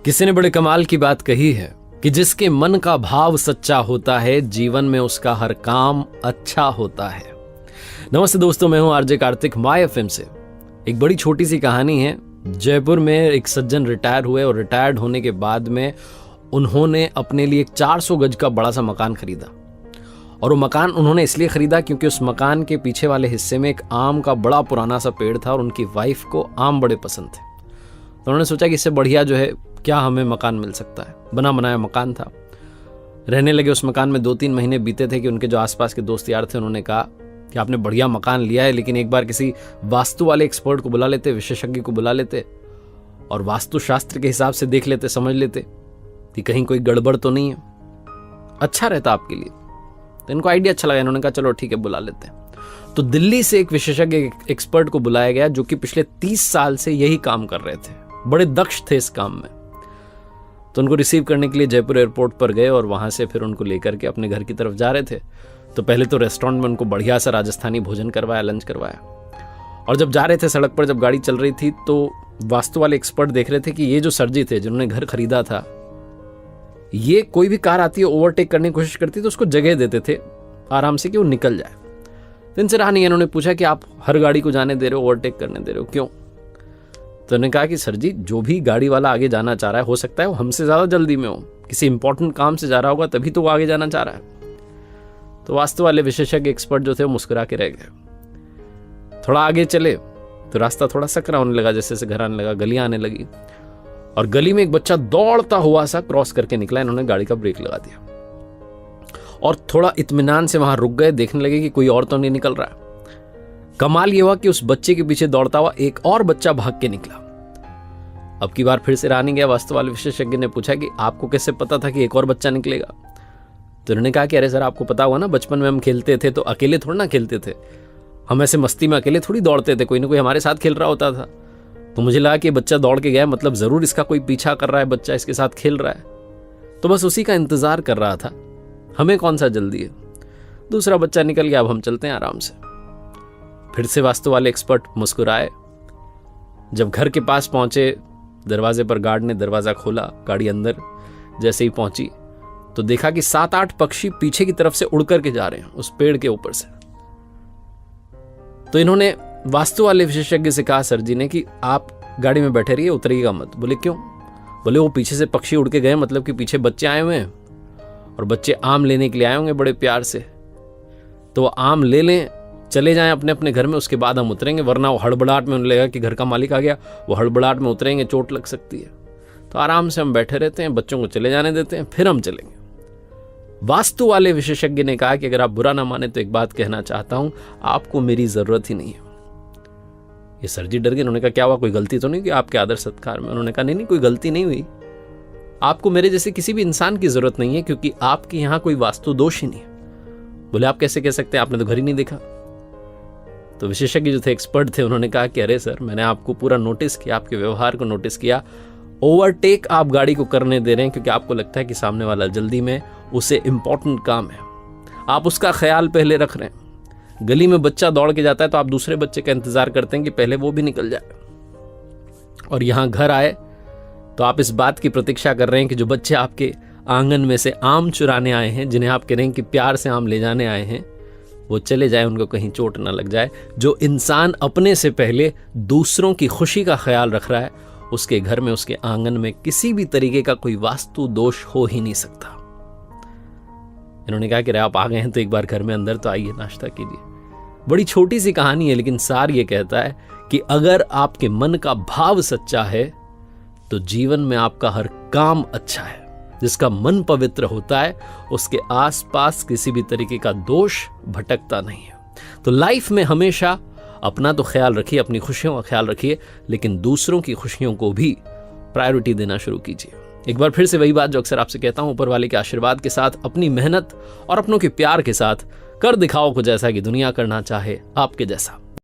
किसी ने बड़े कमाल की बात कही है कि जिसके मन का भाव सच्चा होता है जीवन में उसका हर काम अच्छा होता है। नमस्ते दोस्तों, मैं हूं आरजे कार्तिक माय एफएम से। एक बड़ी छोटी सी कहानी है। जयपुर में एक सज्जन रिटायर हुए और रिटायर्ड होने के बाद में उन्होंने अपने लिए एक 400 गज का बड़ा सा मकान खरीदा। और वो मकान उन्होंने इसलिए खरीदा क्योंकि उस मकान के पीछे वाले हिस्से में एक आम का बड़ा पुराना सा पेड़ था और उनकी वाइफ को आम बड़े पसंद थे। तो उन्होंने सोचा कि इससे बढ़िया जो है क्या हमें मकान मिल सकता है। बना बनाया मकान था। रहने लगे उस मकान में। 2-3 महीने बीते थे कि उनके जो आसपास के दोस्त यार थे उन्होंने कहा कि आपने बढ़िया मकान लिया है, लेकिन एक बार किसी वास्तु वाले एक्सपर्ट को बुला लेते, विशेषज्ञ को बुला लेते और वास्तु शास्त्र के हिसाब से देख लेते, समझ लेते कि कहीं कोई गड़बड़ तो नहीं है, अच्छा रहता आपके लिए। तो इनको आइडिया अच्छा लगा। इन्होंने कहा चलो ठीक है, बुला लेते हैं। तो दिल्ली से एक विशेषज्ञ एक्सपर्ट को बुलाया गया जो कि पिछले 30 साल से यही काम कर रहे थे, बड़े दक्ष थे इस काम में। तो उनको रिसीव करने के लिए जयपुर एयरपोर्ट पर गए और वहां से फिर उनको लेकर के अपने घर की तरफ जा रहे थे। तो पहले तो रेस्टोरेंट में उनको बढ़िया सा राजस्थानी भोजन करवाया, लंच करवाया। और जब जा रहे थे सड़क पर, जब गाड़ी चल रही थी, तो वास्तु वाले एक्सपर्ट देख रहे थे कि ये जो सर जी थे जिन्होंने घर खरीदा था, ये कोई भी कार आती है ओवरटेक करने की कोशिश करती तो उसको जगह देते थे आराम से कि वो निकल जाए। तो इनसे रहा नहीं। इन्होंने पूछा कि आप हर गाड़ी को जाने दे रहे हो, ओवरटेक करने दे रहे हो, क्यों? तो उन्होंने कहा कि सर जी, जो भी गाड़ी वाला आगे जाना चाह रहा है, हो सकता है वो हमसे ज्यादा जल्दी में हो, किसी इंपॉर्टेंट काम से जा रहा होगा, तभी तो वो आगे जाना चाह रहा है। तो वास्तु वाले विशेषज्ञ एक्सपर्ट जो थे वो मुस्कुरा के रह गए। थोड़ा आगे चले तो रास्ता थोड़ा सकरा होने लगा, जैसे घर आने लगा, गलियां आने लगी और गली में एक बच्चा दौड़ता हुआ सा क्रॉस करके निकला। इन्होंने गाड़ी का ब्रेक लगा दिया और थोड़ा इत्मीनान से वहां रुक गए, देखने लगे कि कोई और तो नहीं निकल रहा है। कमाल ये हुआ कि उस बच्चे के पीछे दौड़ता हुआ एक और बच्चा भाग के निकला। अब की बार फिर से रहा नहीं गया। वास्तु वाले विशेषज्ञ ने पूछा कि आपको कैसे पता था कि एक और बच्चा निकलेगा? तो उन्होंने कहा कि अरे सर, आपको पता हुआ ना, बचपन में हम खेलते थे तो अकेले थोड़ा ना खेलते थे, हम ऐसे मस्ती में अकेले थोड़ी दौड़ते थे, कोई ना कोई हमारे साथ खेल रहा होता था। तो मुझे लगा कि बच्चा दौड़ के गया, मतलब जरूर इसका कोई पीछा कर रहा है, बच्चा इसके साथ खेल रहा है, तो बस उसी का इंतजार कर रहा था, हमें कौन सा जल्दी है। दूसरा बच्चा निकल गया, अब हम चलते हैं आराम से। फिर से वास्तु वाले एक्सपर्ट मुस्कुराए। जब घर के पास पहुंचे, दरवाजे पर गार्ड ने दरवाजा खोला, गाड़ी अंदर जैसे ही पहुंची तो देखा कि 7-8 पक्षी पीछे की तरफ से उड़ करके जा रहे हैं उस पेड़ के ऊपर से। तो इन्होंने वास्तु वाले विशेषज्ञ से कहा सर जी ने कि आप गाड़ी में बैठे रहिए, उतरिएगा मत। बोले क्यों? बोले वो पीछे से पक्षी उड़ के गए, मतलब कि पीछे बच्चे आए हुए हैं और बच्चे आम लेने के लिए आए होंगे बड़े प्यार से, तो वो आम ले लें, चले जाएं अपने अपने घर में, उसके बाद हम उतरेंगे, वरना वो हड़बड़ाहट में उन्हें लगेगा कि घर का मालिक आ गया, वो हड़बड़ाहट में उतरेंगे, चोट लग सकती है। तो आराम से हम बैठे रहते हैं, बच्चों को चले जाने देते हैं, फिर हम चलेंगे। वास्तु वाले विशेषज्ञ ने कहा कि अगर आप बुरा ना माने तो एक बात कहना चाहता हूं, आपको मेरी जरूरत ही नहीं है। ये सर जी डर गए। उन्होंने कहा क्या हुआ, कोई गलती तो नहीं की आपके आदर सत्कार में? उन्होंने कहा नहीं, कोई गलती नहीं हुई, आपको मेरे जैसे किसी भी इंसान की जरूरत नहीं है, क्योंकि आपके यहां कोई वास्तु दोष ही नहीं है। बोले आप कैसे कह सकते हैं, आपने तो घर ही नहीं देखा। तो विशेषज्ञ जो थे, एक्सपर्ट थे, उन्होंने कहा कि अरे सर, मैंने आपको पूरा नोटिस किया, आपके व्यवहार को नोटिस किया। ओवरटेक आप गाड़ी को करने दे रहे हैं क्योंकि आपको लगता है कि सामने वाला जल्दी में, उसे इंपॉर्टेंट काम है, आप उसका ख्याल पहले रख रहे हैं। गली में बच्चा दौड़ के जाता है तो आप दूसरे बच्चे का इंतजार करते हैं कि पहले वो भी निकल जाए। और यहां घर आए तो आप इस बात की प्रतीक्षा कर रहे हैं कि जो बच्चे आपके आंगन में से आम चुराने आए हैं, जिन्हें आप कह रहे हैं कि प्यार से आम ले जाने आए हैं, वो चले जाए, उनको कहीं चोट ना लग जाए। जो इंसान अपने से पहले दूसरों की खुशी का ख्याल रख रहा है, उसके घर में, उसके आंगन में किसी भी तरीके का कोई वास्तु दोष हो ही नहीं सकता। इन्होंने कहा कि आप आ गए हैं तो एक बार घर में अंदर तो आइए, नाश्ता कीजिए। बड़ी छोटी सी कहानी है, लेकिन सार ये कहता है कि अगर आपके मन का भाव सच्चा है तो जीवन में आपका हर काम अच्छा है। जिसका मन पवित्र होता है उसके आसपास किसी भी तरीके का दोष भटकता नहीं है। तो लाइफ में हमेशा अपना तो ख्याल रखिए, अपनी खुशियों का ख्याल रखिए, लेकिन दूसरों की खुशियों को भी प्रायोरिटी देना शुरू कीजिए। एक बार फिर से वही बात जो अक्सर आपसे कहता हूं, ऊपर वाले के आशीर्वाद के साथ, अपनी मेहनत और अपनों के प्यार के साथ कर दिखाओ कुछ ऐसा कि दुनिया करना चाहे आपके जैसा।